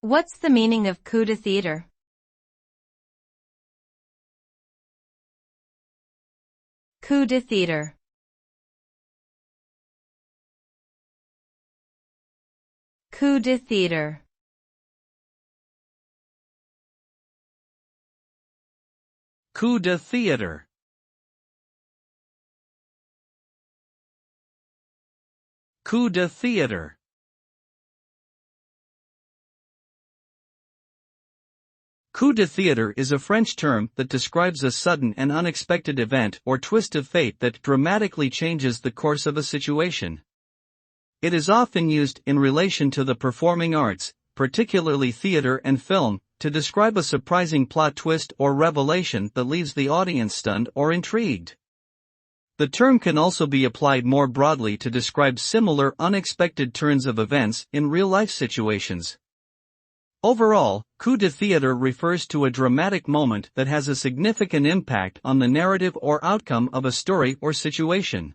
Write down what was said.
What's the meaning of coup de théâtre? Coup de théâtre. Coup de théâtre. Coup de théâtre. Coup de théâtre. Coup de théâtre is a French term that describes a sudden and unexpected event or twist of fate that dramatically changes the course of a situation. It is often used in relation to the performing arts, particularly theater and film, to describe a surprising plot twist or revelation that leaves the audience stunned or intrigued. The term can also be applied more broadly to describe similar unexpected turns of events in real-life situations. Overall, coup de théâtre refers to a dramatic moment that has a significant impact on the narrative or outcome of a story or situation.